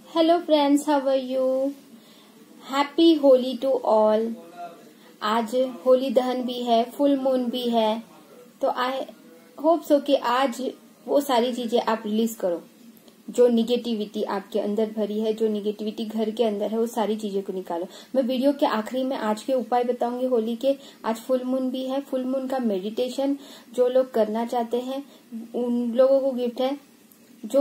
Hello friends, how are you? Happy Holi to all. आज होली दहन भी है, फुल मून भी है, तो आई होप सो कि आज वो सारी चीजें आप रिलीज करो जो निगेटिविटी आपके अंदर भरी है, जो निगेटिविटी घर के अंदर है, वो सारी चीजें को निकालो। मैं वीडियो के आखिरी में आज के उपाय बताऊंगी होली के। आज फुल मून भी है, फुल मून का मेडिटेशन जो लोग करना चाहते हैं उन लोगों को गिफ्ट है जो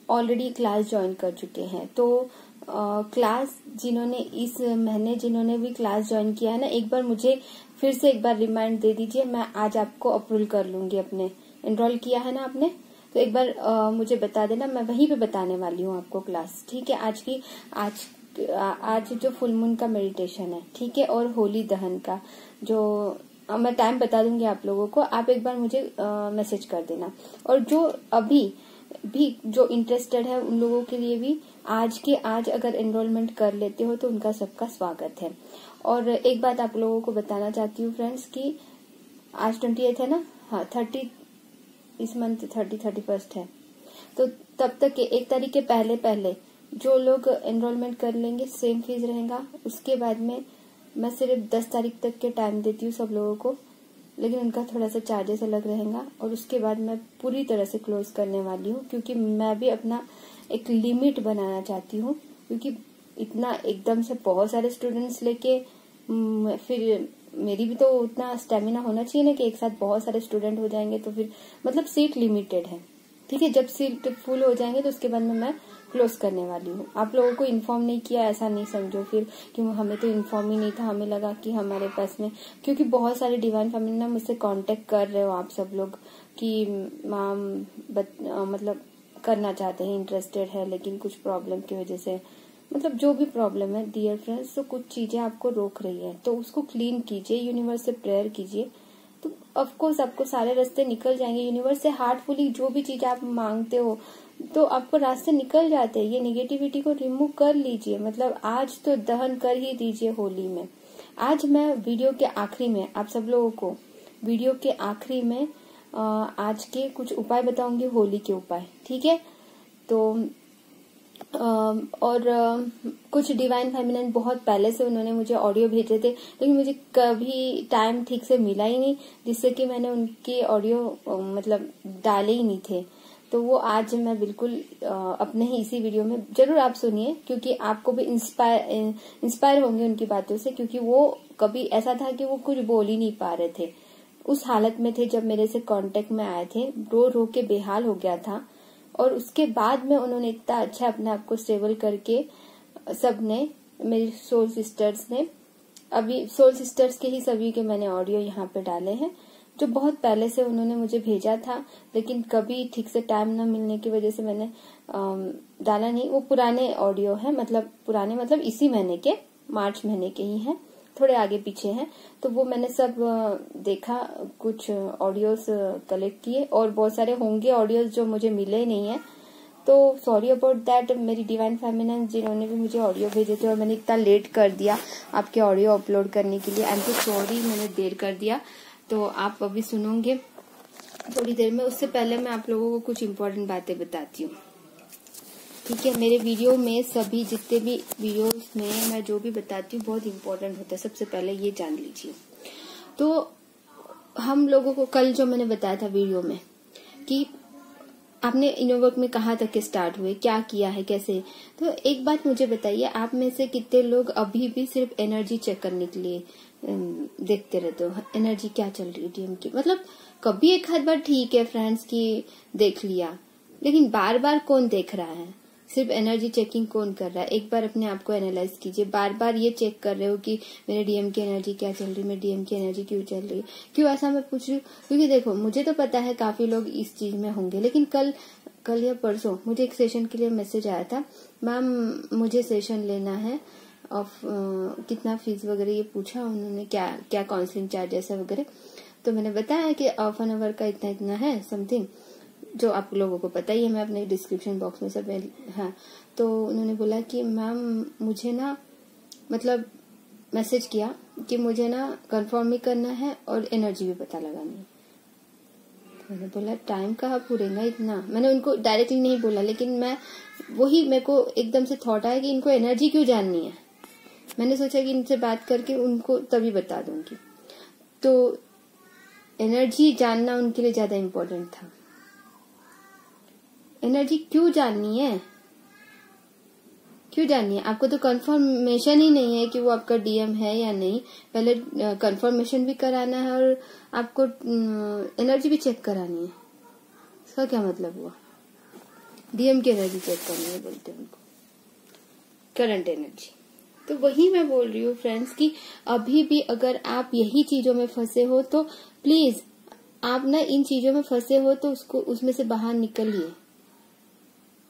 ऑलरेडी क्लास ज्वाइन कर चुके हैं। तो क्लास जिन्होंने इस महीने जिन्होंने भी क्लास ज्वाइन किया है ना, एक बार मुझे फिर से एक बार रिमाइंड दे दीजिए, मैं आज आपको अप्रूवल कर लूंगी। अपने एनरोल किया है ना आपने, तो एक बार मुझे बता देना, मैं वहीं पे बताने वाली हूँ आपको क्लास। ठीक है, आज जो फुल मून का मेडिटेशन है, ठीक है, और होली दहन का जो मैं टाइम बता दूंगी आप लोगों को, आप एक बार मुझे मैसेज कर देना। और जो अभी भी जो इंटरेस्टेड है उन लोगों के लिए भी आज अगर एनरोलमेंट कर लेते हो तो उनका सबका स्वागत है। और एक बात आप लोगों को बताना चाहती हूँ फ्रेंड्स कि आज 28 है ना, हाँ 30 इस मंथ 31 है, तो तब तक के 1 तारीख के पहले जो लोग एनरोलमेंट कर लेंगे सेम फीस रहेगा। उसके बाद में मैं सिर्फ 10 तारीख तक के टाइम देती हूँ सब लोगों को, लेकिन उनका थोड़ा सा चार्जेस अलग रहेगा। और उसके बाद मैं पूरी तरह से क्लोज करने वाली हूँ, क्योंकि मैं भी अपना एक लिमिट बनाना चाहती हूँ। क्योंकि इतना एकदम से बहुत सारे स्टूडेंट्स लेके फिर मेरी भी तो उतना स्टेमिना होना चाहिए ना कि एक साथ बहुत सारे स्टूडेंट हो जाएंगे तो फिर मतलब सीट लिमिटेड है। ठीक है, जब सीट फुल हो जाएंगे तो उसके बाद में मैं क्लोज करने वाली हूँ। आप लोगों को इन्फॉर्म नहीं किया ऐसा नहीं समझो फिर कि हमें तो इन्फॉर्म ही नहीं था, हमें लगा कि हमारे पास में, क्योंकि बहुत सारे डिवाइन फैमिली ना मुझसे कांटेक्ट कर रहे हो आप सब लोग कि मैम मतलब करना चाहते हैं, इंटरेस्टेड है, लेकिन कुछ प्रॉब्लम की वजह से, मतलब जो भी प्रॉब्लम है डियर फ्रेंड्स, तो कुछ चीजें आपको रोक रही है, तो उसको क्लीन कीजिए, यूनिवर्स से प्रेयर कीजिए, तो ऑफकोर्स आपको सारे रास्ते निकल जाएंगे। यूनिवर्स से हार्टफुली जो भी चीज आप मांगते हो तो आपको रास्ते निकल जाते हैं। ये नेगेटिविटी को रिमूव कर लीजिए, मतलब आज तो दहन कर ही दीजिए होली में। आज मैं वीडियो के आखिरी में आप सब लोगों को वीडियो के आखिरी में आज के कुछ उपाय बताऊंगी, होली के उपाय, ठीक है। तो और कुछ डिवाइन फेमिनिन बहुत पहले से उन्होंने मुझे ऑडियो भेजे थे, लेकिन मुझे कभी टाइम ठीक से मिला ही नहीं जिससे कि मैंने उनके ऑडियो मतलब डाले ही नहीं थे। तो वो आज मैं बिल्कुल अपने ही इसी वीडियो में जरूर आप सुनिए, क्योंकि आपको भी इंस्पायर होंगे उनकी बातों से। क्योंकि वो कभी ऐसा था कि वो कुछ बोल ही नहीं पा रहे थे, उस हालत में थे जब मेरे से कांटेक्ट में आए थे, रो रो के बेहाल हो गया था। और उसके बाद में उन्होंने इतना अच्छा अपने आप को स्टेबल करके सबने, मेरी सोल सिस्टर्स ने, अभी सोल सिस्टर्स के ही सभी के मैंने ऑडियो यहाँ पे डाले हैं, जो बहुत पहले से उन्होंने मुझे भेजा था, लेकिन कभी ठीक से टाइम न मिलने की वजह से मैंने डाला नहीं। वो पुराने ऑडियो है, मतलब पुराने मतलब इसी महीने के, मार्च महीने के ही हैं, थोड़े आगे पीछे हैं। तो वो मैंने सब देखा, कुछ ऑडियोज कलेक्ट किए, और बहुत सारे होंगे ऑडियोज जो मुझे मिले नहीं है, तो सॉरी अबाउट दैट मेरी डिवाइन फेमिनिन जिन्होंने भी मुझे ऑडियो भेजे थे, और मैंने इतना लेट कर दिया आपके ऑडियो अपलोड करने के लिए। आई एम तो सॉरी, मैंने देर कर दिया। तो आप अभी सुनोगे थोड़ी देर में। उससे पहले मैं आप लोगों को कुछ इम्पोर्टेंट बातें बताती हूँ, ठीक है। मेरे वीडियो में सभी जितने भी वीडियोस में मैं जो भी बताती हूँ बहुत इम्पोर्टेंट होता है, सबसे पहले ये जान लीजिए। तो हम लोगों को कल जो मैंने बताया था वीडियो में कि आपने इनर वर्क में कहाँ तक के स्टार्ट हुए, क्या किया है, कैसे, तो एक बात मुझे बताइए, आप में से कितने लोग अभी भी सिर्फ एनर्जी चेक करने के लिए देखते रहते हो, एनर्जी क्या चल रही है डीएम की। मतलब कभी एक आध बार ठीक है फ्रेंड्स की देख लिया, लेकिन बार बार कौन देख रहा है, सिर्फ एनर्जी चेकिंग कौन कर रहा है। एक बार अपने आप को एनालाइज कीजिए, बार बार ये चेक कर रहे हो कि मेरे डीएम की एनर्जी क्या चल रही है, मेरे डीएम की एनर्जी क्यों चल रही है। क्यों ऐसा मैं पूछ रही हूँ, क्योंकि देखो मुझे तो पता है काफी लोग इस चीज में होंगे, लेकिन कल या परसों मुझे एक सेशन के लिए मैसेज आया था, मैम मुझे सेशन लेना है, ऑफ कितना फीस वगैरह ये पूछा उन्होंने, क्या क्या काउंसलिंग चार्जेस है वगैरह। तो मैंने बताया कि ऑफ एन आवर का इतना इतना है समथिंग, जो आप लोगों को पता ही है, मैं अपने डिस्क्रिप्शन बॉक्स में सब हाँ। तो उन्होंने बोला कि मैम मुझे ना, मतलब मैसेज किया कि मुझे ना कंफर्म भी करना है और एनर्जी भी पता लगानी है। मैंने बोला टाइम कहाँ पूरेगा इतना। मैंने उनको डायरेक्टली नहीं बोला, लेकिन मेरे को एकदम से थॉट आया कि इनको एनर्जी क्यों जाननी है। मैंने सोचा कि इनसे बात करके उनको तभी बता दूंगी। तो एनर्जी जानना उनके लिए ज्यादा इम्पोर्टेंट था। एनर्जी क्यों जाननी है? क्यों जाननी है? आपको तो कंफर्मेशन ही नहीं है कि वो आपका डीएम है या नहीं। पहले कंफर्मेशन भी कराना है और आपको एनर्जी भी चेक करानी है। इसका क्या मतलब हुआ? डीएम की एनर्जी चेक करनी है बोलते हैं उनको, करंट एनर्जी। तो वही मैं बोल रही हूँ फ्रेंड्स कि अभी भी अगर आप यही चीजों में फंसे हो तो प्लीज आप ना इन चीजों में फंसे हो तो उसमें से बाहर निकलिए।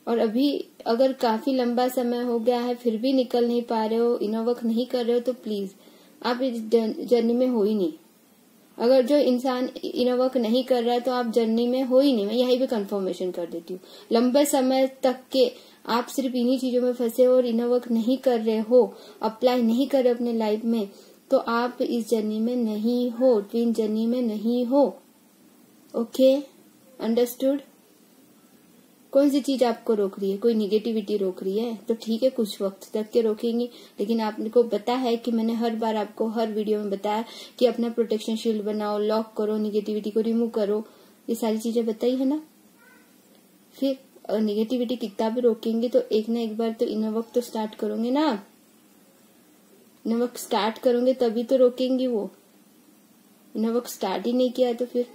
और अभी अगर काफी लंबा समय हो गया है फिर भी निकल नहीं पा रहे हो, इनर वर्क नहीं कर रहे हो, तो प्लीज आप इस जर्नी में हो ही नहीं। अगर जो इंसान इनर वर्क नहीं कर रहा है तो आप जर्नी में हो ही नहीं। मैं यही भी कंफर्मेशन कर देती हूँ। लंबे समय तक के आप सिर्फ इन्हीं चीजों में फंसे हो और इनर वर्क नहीं कर रहे हो, अप्लाई नहीं कर रहे अपने लाइफ में, तो आप इस जर्नी में नहीं हो, ट्विन जर्नी में नहीं हो। Okay, understood? कौन सी चीज आपको रोक रही है? कोई निगेटिविटी रोक रही है तो ठीक है, कुछ वक्त तक के रोकेंगी, लेकिन आपको पता है कि मैंने हर बार आपको हर वीडियो में बताया कि अपना प्रोटेक्शन शील्ड बनाओ, लॉक करो, निगेटिविटी को रिमूव करो, ये सारी चीजें बताई है ना। फिर निगेटिविटी कितना भी रोकेंगे तो एक ना एक बार तो इनर वर्क तो स्टार्ट करोगे ना। इनर वर्क स्टार्ट करोगे तभी तो रोकेंगी वो। इनर वर्क स्टार्ट ही नहीं किया तो फिर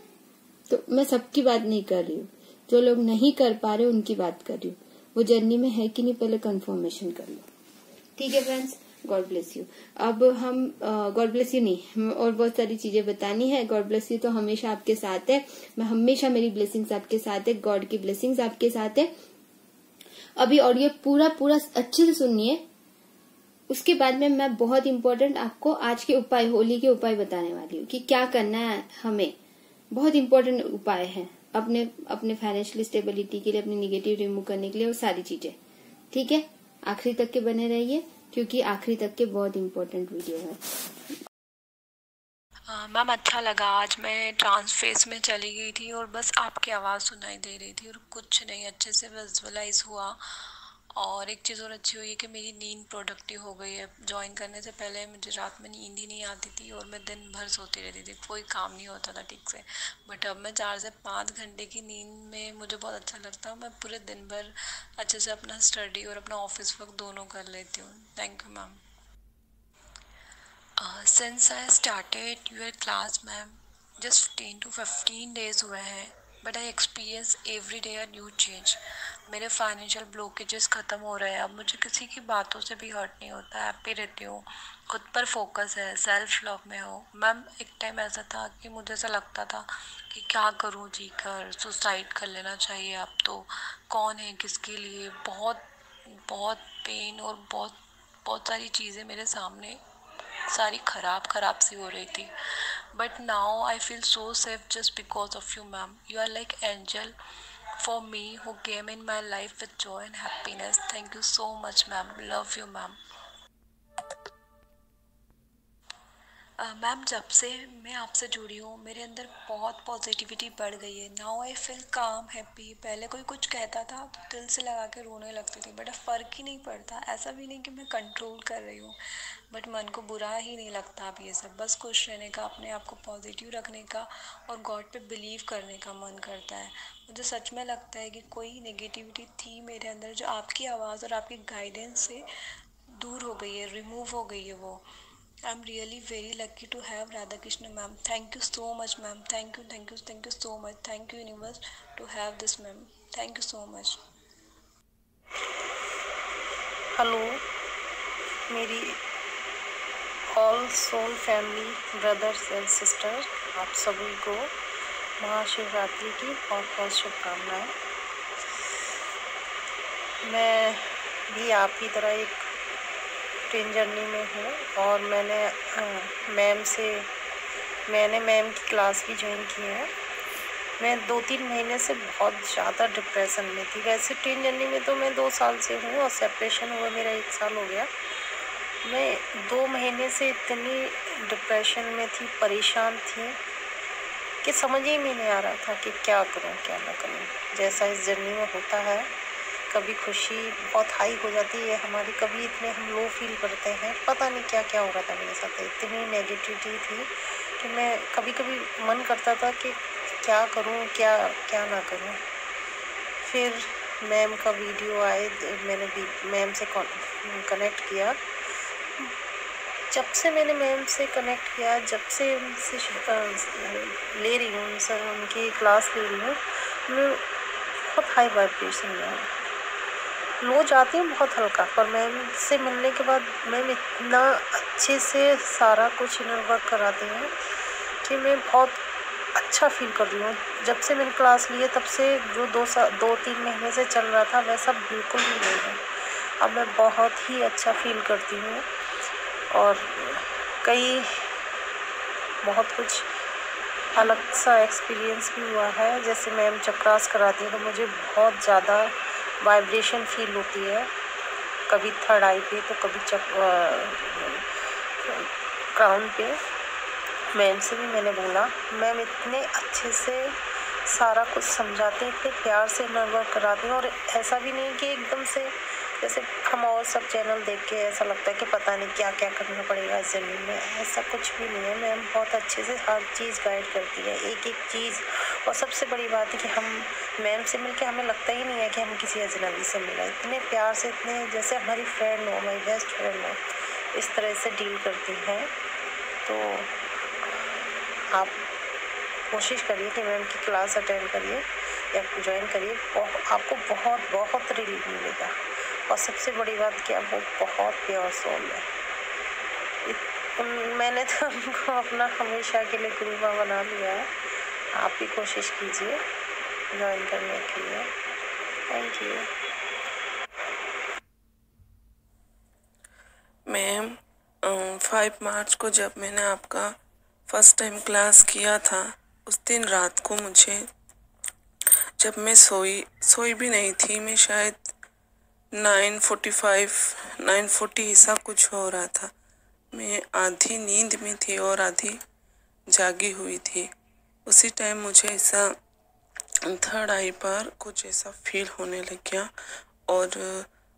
तो मैं सबकी बात नहीं कर रही हूँ, जो लोग नहीं कर पा रहे उनकी बात कर रही हूँ। वो जर्नी में है कि नहीं पहले कंफर्मेशन कर लो। ठीक है फ्रेंड्स, गॉड ब्लेस यू। अब हम गॉड ब्लेस यू नहीं, और बहुत सारी चीजें बतानी है। गॉड ब्लेस यू तो हमेशा आपके साथ है, मैं हमेशा, मेरी ब्लेसिंग्स आपके साथ है, गॉड की ब्लेसिंग्स आपके साथ है। अभी ऑडियो पूरा अच्छे से सुनिए, उसके बाद में मैं बहुत इंपॉर्टेंट आपको आज के उपाय, होली के उपाय बताने वाली हूँ कि क्या करना है हमें। बहुत इंपॉर्टेंट उपाय है अपने फाइनेंशियल स्टेबिलिटी के लिए, अपनी निगेटिव रिमूव करने के लिए, और सारी चीजें। ठीक है, आखिरी तक के बने रहिए क्योंकि आखिरी तक के बहुत इंपॉर्टेंट वीडियो है। मैम अच्छा लगा। आज मैं ट्रांस फेज में चली गई थी और बस आपकी आवाज़ सुनाई दे रही थी और कुछ नहीं, अच्छे से विजुअलाइज हुआ। और एक चीज़ और अच्छी हुई है कि मेरी नींद प्रोडक्टिव हो गई है। ज्वाइन करने से पहले मुझे रात में नींद ही नहीं आती थी और मैं दिन भर सोती रहती थी, कोई काम नहीं होता था ठीक से। बट अब मैं 4 से 5 घंटे की नींद में मुझे बहुत अच्छा लगता है। मैं पूरे दिन भर अच्छे से अपना स्टडी और अपना ऑफिस वर्क दोनों कर लेती हूँ। Thank you ma'am. Since I started your class, ma'am, just 10 to 15 days हुए हैं, but I experience every day a new change. मेरे फाइनेंशियल ब्लॉकेजेस ख़त्म हो रहे हैं। अब मुझे किसी की बातों से भी हर्ट नहीं होता, हैप्पी रहती हूँ, खुद पर फोकस है, सेल्फ लव में हो। मैम एक टाइम ऐसा था कि मुझे ऐसा लगता था कि क्या करूँ जी कर, सुसाइड कर लेना चाहिए अब तो, कौन है किसके लिए। बहुत बहुत पेन और बहुत सारी चीज़ें मेरे सामने सारी खराब सी हो रही थी। But now I feel so safe just because of you ma'am. You are like angel for me who came in my life with joy and happiness. Thank you so much ma'am, love you ma'am. Ma'am जब से मैं आपसे जुड़ी हूँ मेरे अंदर बहुत positivity बढ़ गई है। नाउ आई फील काम, हैप्पी। पहले कोई कुछ कहता था तो दिल से लगा के रोने लगती थी, बट अब फ़र्क ही नहीं पड़ता। ऐसा भी नहीं कि मैं कंट्रोल कर रही हूँ, बट मन को बुरा ही नहीं लगता अब ये सब। बस खुश रहने का, अपने आप को पॉजिटिव रखने का और गॉड पे बिलीव करने का मन करता है। मुझे सच में लगता है कि कोई नेगेटिविटी थी मेरे अंदर जो आपकी आवाज़ और आपकी गाइडेंस से दूर हो गई है, रिमूव हो गई है वो। I'm really very lucky to have Radhakrishna ma'am. Thank you so much ma'am. Thank you so much. Thank you universe to have this ma'am. Thank you so much. Hello मेरी all soul family brothers and sister, आप सभी को महाशिवरात्रि की बहुत बहुत शुभकामनाएं। मैं भी आप ही तरह एक ट्रेन जर्नी में हूँ और मैंने मैम की क्लास भी ज्वाइन की है। मैं 2-3 महीने से बहुत ज़्यादा डिप्रेशन में थी। वैसे ट्रेन जर्नी में तो मैं 2 साल से हूँ और सेपरेशन हुआ मेरा 1 साल हो गया। मैं 2 महीने से इतनी डिप्रेशन में थी, परेशान थी कि समझ ही में नहीं आ रहा था कि क्या करूं क्या ना करूं। जैसा इस जर्नी में होता है, कभी खुशी बहुत हाई हो जाती है हमारी, कभी इतने हम लो फील करते हैं। पता नहीं क्या क्या हो रहा था मेरे साथ, इतनी नेगेटिविटी थी कि मैं कभी कभी मन करता था कि क्या करूं क्या क्या ना करूं। फिर मैम का वीडियो आए, मैंने मैम से कनेक्ट किया। जब से मैंने मैम से कनेक्ट किया, जब से उनसे ले रही हूँ उनकी क्लास ले रही हूँ, मैं बहुत हाई वाइब्रेशन में हूँ। लो जाती हूँ बहुत हल्का, पर मैम से मिलने के बाद मैम इतना अच्छे से सारा कुछ इनर वर्क कराती हैं कि मैं बहुत अच्छा फील कर रही हूँ। जब से मैंने क्लास ली है तब से जो 2-3 महीने से चल रहा था वैसा बिल्कुल भी नहीं है। अब मैं बहुत ही अच्छा फील करती हूँ और बहुत कुछ अलग सा एक्सपीरियंस भी हुआ है। जैसे मैम चक्रास कराती है तो मुझे बहुत ज़्यादा वाइब्रेशन फील होती है, कभी थर्ड आई पे तो कभी क्राउन पे। मैम से भी मैंने बोला, मैम इतने अच्छे से सारा कुछ समझाते हैं, इतने प्यार से इनर वर्क कराते हैं। और ऐसा भी नहीं कि एकदम से जैसे हम और सब चैनल देख के ऐसा लगता है कि पता नहीं क्या क्या करना पड़ेगा इस ज़मीन में, ऐसा कुछ भी नहीं है। मैम बहुत अच्छे से हर चीज़ गाइड करती है, एक एक चीज़। और सबसे बड़ी बात है कि हम मैम से मिलके हमें लगता ही नहीं है कि हम किसी अजनबी से मिला, इतने प्यार से, इतने जैसे हमारी फ्रेंड हो, हमारी बेस्ट फ्रेंड हो, इस तरह से डील करती हैं। तो आप कोशिश करिए कि मैम की क्लास अटेंड करिए या ज्वाइन करिए, आपको बहुत बहुत रिलीफ मिलेगा। और सबसे बड़ी बात क्या, वो बहुत प्योर सोल है। मैंने तो उनको अपना हमेशा के लिए गुरुमा बना लिया है। आप भी कोशिश कीजिए ज्वाइन करने के लिए। Thank you ma'am. 5 मार्च को जब मैंने आपका फर्स्ट टाइम क्लास किया था, उस दिन रात को मुझे, जब मैं सोई भी नहीं थी, मैं शायद 9:40 ऐसा कुछ हो रहा था। मैं आधी नींद में थी और आधी जागी हुई थी। उसी टाइम मुझे ऐसा थर्ड आई पर कुछ ऐसा फील होने लग गया और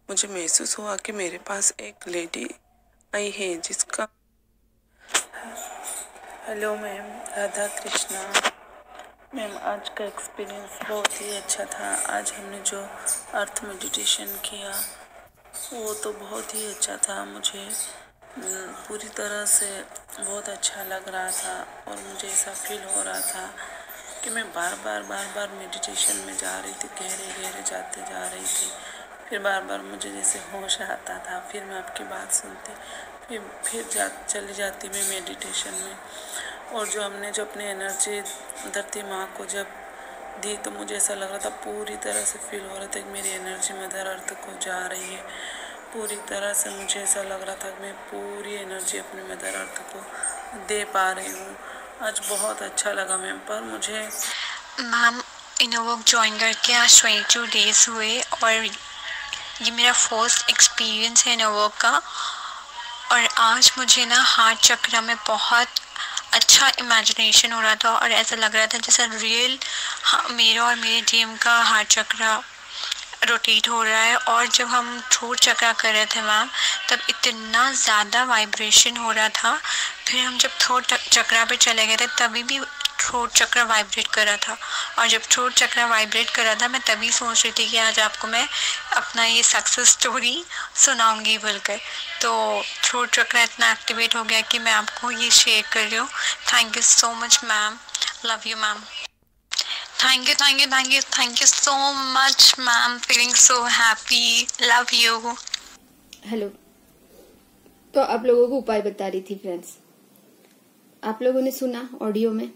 मुझे महसूस हुआ कि मेरे पास एक लेडी आई है जिसका। Hello ma'am, Radha Krishna ma'am. आज का एक्सपीरियंस बहुत ही अच्छा था। आज हमने जो अर्थ मेडिटेशन किया वो तो बहुत ही अच्छा था। मुझे पूरी तरह से बहुत अच्छा लग रहा था और मुझे ऐसा फील हो रहा था कि मैं बार बार मेडिटेशन में जा रही थी, गहरे जाते जा रही थी। फिर बार बार मुझे जैसे होश आता था, फिर मैं आपकी बात सुनती, फिर चली जाती मैं मेडिटेशन में। और जो हमने जो अपनी एनर्जी धरती माँ को जब दी तो मुझे ऐसा लग रहा था, पूरी तरह से फील हो रहा था कि मेरी एनर्जी मदर अर्थ को जा रही है। पूरी तरह से मुझे ऐसा लग रहा था कि मैं पूरी एनर्जी अपनी मदर अर्थ को दे पा रही हूँ। आज बहुत अच्छा लगा मैम। पर मुझे मैम इनोवर्क ज्वाइन करके आज 22 डेज़ हुए और ये मेरा फर्स्ट एक्सपीरियंस है इनोवर्क का। और आज मुझे ना हार्ट चक्र में बहुत अच्छा इमेजिनेशन हो रहा था और ऐसा लग रहा था जैसे रियल मेरा और मेरे टीम का हार्ट चक्र रोटेट हो रहा है। और जब हम थ्रोट चक्र कर रहे थे मैम, तब इतना ज़्यादा वाइब्रेशन हो रहा था। फिर हम जब थ्रोट चक्र पे चले गए थे तभी भी थ्रोट चक्र वाइब्रेट कर रहा था। और जब थ्रोट चक्र वाइब्रेट कर रहा था, मैं तभी सोच रही थी कि आज आपको मैं अपना ये सक्सेस स्टोरी सुनाऊंगी बोलकर। तो थ्रोट चक्र इतना एक्टिवेट हो गया कि मैं आपको ये शेयर कर रही हूँ। Thank you so much ma'am, love you ma'am. Thank you so much, ma'am. Feeling so happy. Love you. Hello. तो आप लोगों को उपाय बता रही थी फ्रेंड्स। आप लोगों ने सुना ऑडियो में,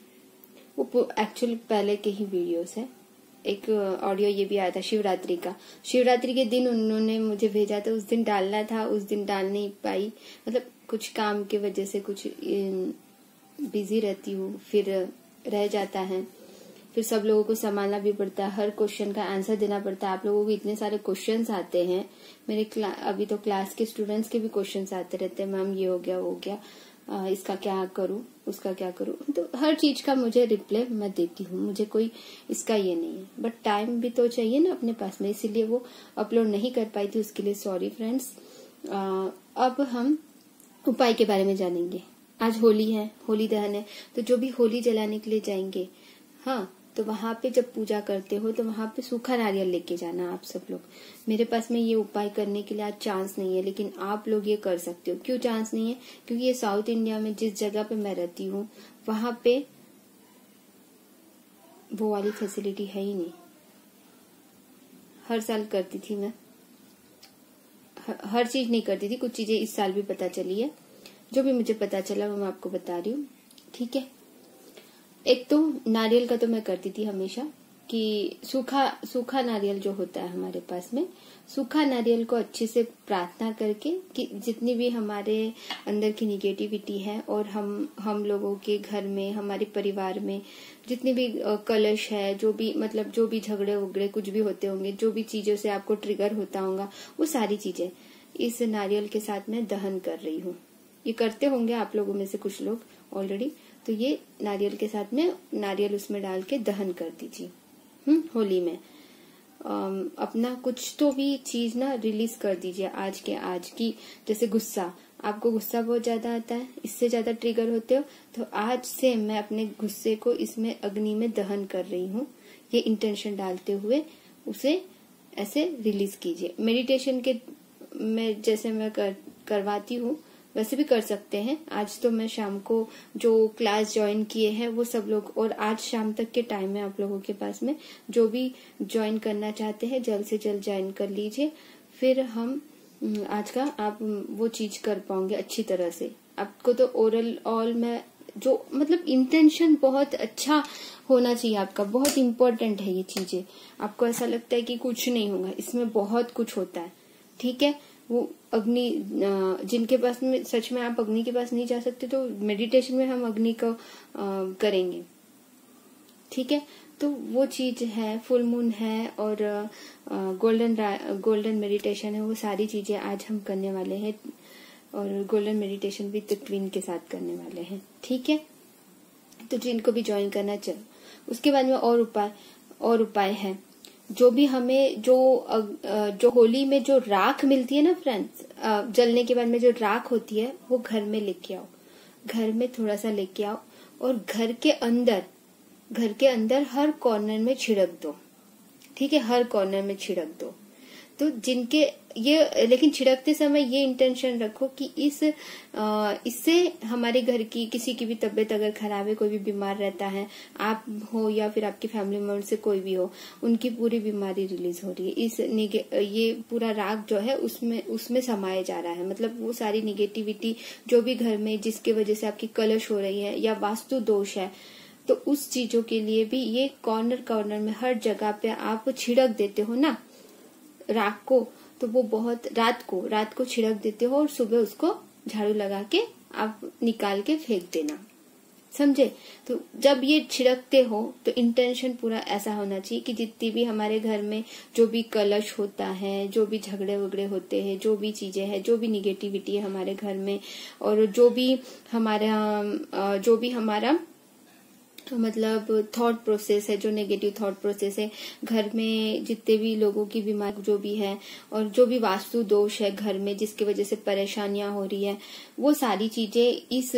वो एक्चुअली पहले के ही वीडियोस है। एक ऑडियो ये भी आया था शिवरात्रि का। शिवरात्रि के दिन उन्होंने मुझे भेजा था, उस दिन डालना था, उस दिन डाल नहीं पाई। मतलब कुछ काम की वजह से कुछ बिजी रहती हूँ, फिर रह जाता है। फिर सब लोगों को संभालना भी पड़ता है, हर क्वेश्चन का आंसर देना पड़ता है। आप लोगों को इतने सारे क्वेश्चंस आते हैं। मेरे अभी तो क्लास के स्टूडेंट्स के भी क्वेश्चंस आते रहते हैं, मैम ये हो गया वो हो गया। इसका क्या करूं, उसका क्या करूं, तो हर चीज का मुझे रिप्लाई मैं देती हूँ, मुझे कोई इसका ये नहीं है, बट टाइम भी तो चाहिए ना अपने पास में, इसीलिए वो अपलोड नहीं कर पाई थी, उसके लिए सॉरी फ्रेंड्स। अब हम उपाय के बारे में जानेंगे। आज होली है, होली दहन है, तो जो भी होली जलाने के लिए जाएंगे, हाँ, तो वहां पे जब पूजा करते हो तो वहां पे सूखा नारियल लेके जाना आप सब लोग। मेरे पास में ये उपाय करने के लिए आज चांस नहीं है, लेकिन आप लोग ये कर सकते हो। क्यों चांस नहीं है? क्योंकि ये साउथ इंडिया में जिस जगह पे मैं रहती हूँ वहां पे वो वाली फैसिलिटी है ही नहीं। हर साल करती थी मैं, हर चीज नहीं करती थी, कुछ चीजें इस साल भी पता चली है। जो भी मुझे पता चला वो मैं आपको बता रही हूँ, ठीक है। एक तो नारियल का तो मैं करती थी हमेशा कि सूखा नारियल जो होता है हमारे पास में, सूखा नारियल को अच्छे से प्रार्थना करके कि जितनी भी हमारे अंदर की निगेटिविटी है और हम लोगों के घर में, हमारे परिवार में जितनी भी कलश है, जो भी मतलब जो भी झगड़े वगड़े कुछ भी होते होंगे, जो भी चीजों से आपको ट्रिगर होता होगा, वो सारी चीजें इस नारियल के साथ मैं दहन कर रही हूँ। ये करते होंगे आप लोगों में से कुछ लोग ऑलरेडी, तो ये नारियल के साथ में नारियल उसमें डाल के दहन कर दीजिए। होली में अपना कुछ तो भी चीज ना रिलीज कर दीजिए आज के आज की। जैसे गुस्सा, आपको गुस्सा बहुत ज्यादा आता है, इससे ज्यादा ट्रिगर होते हो, तो आज से मैं अपने गुस्से को इसमें अग्नि में दहन कर रही हूँ। ये इंटेंशन डालते हुए उसे ऐसे रिलीज कीजिए। मेडिटेशन के में जैसे मैं करवाती हूँ वैसे भी कर सकते हैं। आज तो मैं शाम को जो क्लास ज्वाइन किए हैं वो सब लोग, और आज शाम तक के टाइम में आप लोगों के पास में जो भी ज्वाइन करना चाहते हैं जल्द से जल्द ज्वाइन कर लीजिए। फिर हम आज का आप वो चीज कर पाओगे अच्छी तरह से। आपको तो ओरल ऑल में जो मतलब इंटेंशन बहुत अच्छा होना चाहिए आपका, बहुत इम्पोर्टेंट है ये चीजें। आपको ऐसा लगता है कि कुछ नहीं होगा, इसमें बहुत कुछ होता है, ठीक है। वो अग्नि जिनके पास में सच में आप अग्नि के पास नहीं जा सकते तो मेडिटेशन में हम अग्नि को करेंगे, ठीक है। तो वो चीज है, फुल मून है और गोल्डन मेडिटेशन है, वो सारी चीजें आज हम करने वाले हैं। और गोल्डन मेडिटेशन भी तो ट्विन के साथ करने वाले हैं, ठीक है। तो जिनको भी ज्वाइन करना चलो। उसके बाद में और उपाय है। जो भी हमें जो होली में जो राख मिलती है ना फ्रेंड्स, जलने के बाद में जो राख होती है वो घर में लेके आओ, घर में थोड़ा सा लेके आओ और घर के अंदर हर कॉर्नर में छिड़क दो, ठीक है। हर कॉर्नर में छिड़क दो। तो जिनके ये, लेकिन छिड़कते समय ये इंटेंशन रखो कि इससे हमारे घर की किसी की भी तबीयत अगर खराब है, कोई भी बीमार रहता है, आप हो या फिर आपकी फैमिली मेंबर से कोई भी हो, उनकी पूरी बीमारी रिलीज हो रही है। ये पूरा राग जो है उसमें समाया जा रहा है। मतलब वो सारी निगेटिविटी जो भी घर में जिसकी वजह से आपकी कलश हो रही है या वास्तु दोष है, तो उस चीजों के लिए भी ये कॉर्नर में हर जगह पे आप छिड़क देते हो ना राख को, तो वो बहुत रात को छिड़क देते हो और सुबह उसको झाड़ू लगा के आप निकाल के फेंक देना, समझे। तो जब ये छिड़कते हो तो इंटेंशन पूरा ऐसा होना चाहिए कि जितनी भी हमारे घर में जो भी कलश होता है, जो भी झगड़े वगड़े होते हैं, जो भी चीजें हैं, जो भी निगेटिविटी है हमारे घर में, और जो भी हमारा मतलब थॉट प्रोसेस है, जो नेगेटिव थॉट प्रोसेस है, घर में जितने भी लोगों की बीमारी जो भी है, और जो भी वास्तु दोष है घर में जिसकी वजह से परेशानियां हो रही है, वो सारी चीजें इस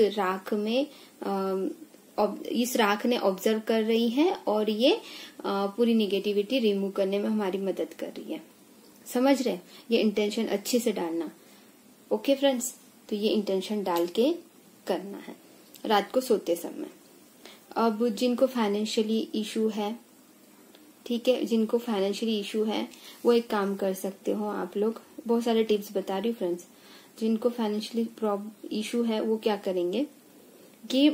राख ने ऑब्जर्व कर रही है और ये पूरी निगेटिविटी रिमूव करने में हमारी मदद कर रही है। समझ रहे? ये इंटेंशन अच्छे से डालना। ओके फ्रेंड्स, तो ये इंटेंशन डाल के करना है रात को सोते समय। अब जिनको फाइनेंशियली इशू है, ठीक है, जिनको फाइनेंशियली इशू है वो एक काम कर सकते हो आप लोग। बहुत सारे टिप्स बता रही हूँ फ्रेंड्स। जिनको फाइनेंशियली इशू है वो क्या करेंगे कि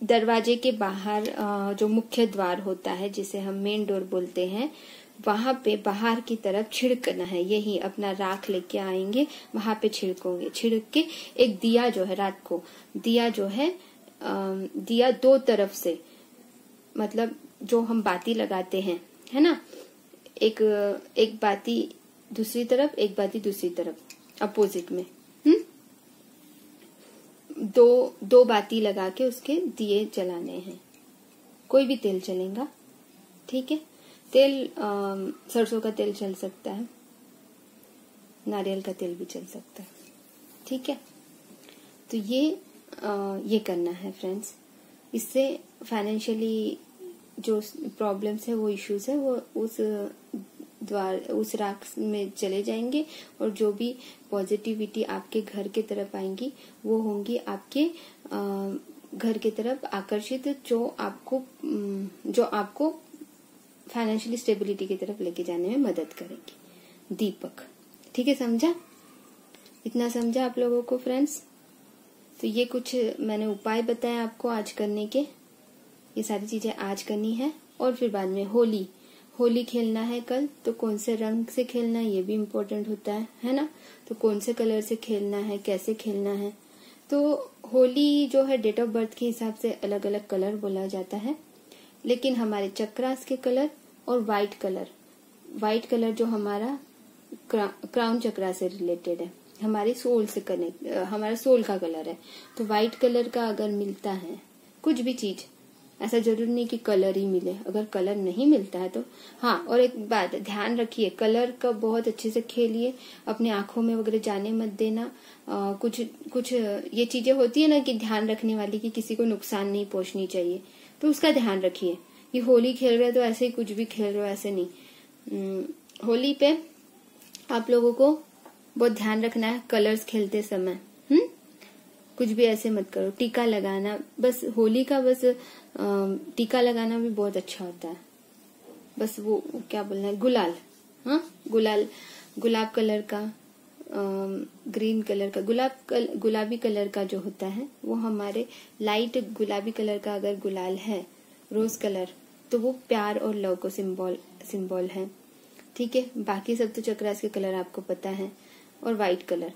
दरवाजे के बाहर जो मुख्य द्वार होता है जिसे हम मेन डोर बोलते हैं, वहां पे बाहर की तरफ छिड़कना है। यही अपना राख लेके आएंगे, वहां पे छिड़कोगे। छिड़क के एक दिया जो है, रात को दिया जो है, दिया दो तरफ से, मतलब जो हम बाती लगाते हैं, है ना, एक बाती दूसरी तरफ, एक बाती दूसरी तरफ, अपोजिट में, दो बाती लगा के उसके दिए जलाने हैं। कोई भी तेल चलेगा, ठीक है। तेल सरसों का तेल चल सकता है, नारियल का तेल भी चल सकता है, ठीक है। तो ये करना है फ्रेंड्स। इससे फाइनेंशियली जो प्रॉब्लम्स है, वो इश्यूज है, वो उस राख में चले जाएंगे, और जो भी पॉजिटिविटी आपके घर के तरफ आएंगी वो होंगी आपके घर की तरफ आकर्षित, जो आपको फाइनेंशियली स्टेबिलिटी की तरफ लेके जाने में मदद करेगी। दीपक, ठीक है, समझा? इतना समझा आप लोगों को फ्रेंड्स? तो ये कुछ मैंने उपाय बताए आपको आज करने के। ये सारी चीजें आज करनी है। और फिर बाद में होली खेलना है कल, तो कौन से रंग से खेलना है ये भी इम्पोर्टेंट होता है ना। तो कौन से कलर से खेलना है, कैसे खेलना है। तो होली जो है डेट ऑफ बर्थ के हिसाब से अलग अलग कलर बोला जाता है, लेकिन हमारे चक्रास के कलर और व्हाइट कलर जो हमारा क्राउन चक्रा से रिलेटेड है, हमारे सोल से कनेक्ट, हमारा सोल का कलर है। तो व्हाइट कलर का अगर मिलता है कुछ भी चीज, ऐसा जरूरी नहीं कि कलर ही मिले, अगर कलर नहीं मिलता है तो हाँ। और एक बात ध्यान रखिए, कलर का बहुत अच्छे से खेलिए, अपने आंखों में वगैरह जाने मत देना। कुछ ये चीजें होती है ना कि ध्यान रखने वाली, कि किसी को नुकसान नहीं पहुंचनी चाहिए, तो उसका ध्यान रखिए। कि होली खेल रहे तो ऐसे ही कुछ भी खेल रहे हो, ऐसे नहीं। होली पे आप लोगों को बहुत ध्यान रखना है कलर्स खेलते समय। कुछ भी ऐसे मत करो। टीका लगाना, बस होली का बस टीका लगाना भी बहुत अच्छा होता है। बस वो क्या बोलना है, गुलाल, हाँ गुलाब कलर का, ग्रीन कलर का, गुलाबी कलर का जो होता है वो हमारे लाइट गुलाबी कलर का अगर गुलाल है, रोज कलर, तो वो प्यार और लव को सिंबल है, ठीक है। बाकी सब तो चक्रास के कलर आपको पता है। और व्हाइट कलर,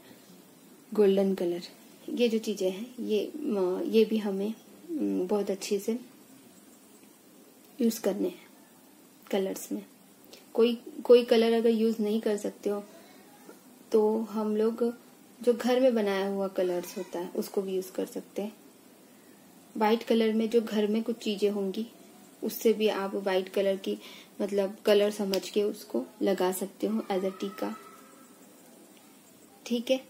गोल्डन कलर, ये जो चीजें हैं ये भी हमें बहुत अच्छे से यूज करने हैं कलर्स में। कोई कलर अगर यूज नहीं कर सकते हो तो हम लोग जो घर में बनाया हुआ कलर्स होता है उसको भी यूज कर सकते हैं। व्हाइट कलर में जो घर में कुछ चीजें होंगी उससे भी आप व्हाइट कलर की मतलब कलर समझ के उसको लगा सकते हो एज अ टीका, ठीक है।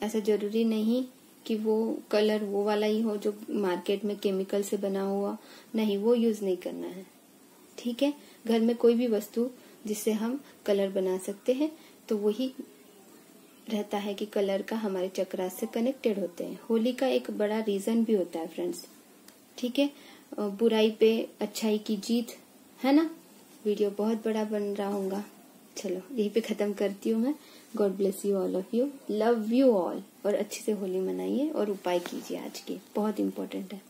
ऐसा जरूरी नहीं कि वो कलर वो वाला ही हो जो मार्केट में केमिकल से बना हुआ, नहीं, वो यूज नहीं करना है, ठीक है। घर में कोई भी वस्तु जिससे हम कलर बना सकते हैं तो वही रहता है कि कलर का हमारे चक्रास से कनेक्टेड होते हैं। होली का एक बड़ा रीजन भी होता है फ्रेंड्स, ठीक है। बुराई पे अच्छाई की जीत, है ना। वीडियो बहुत बड़ा बन रहा होगा, चलो यहीं पे खत्म करती हूँ मैं। God bless you all of you, love you all. और अच्छे से होली मनाइए और उपाय कीजिए आज के, बहुत इम्पोर्टेंट है।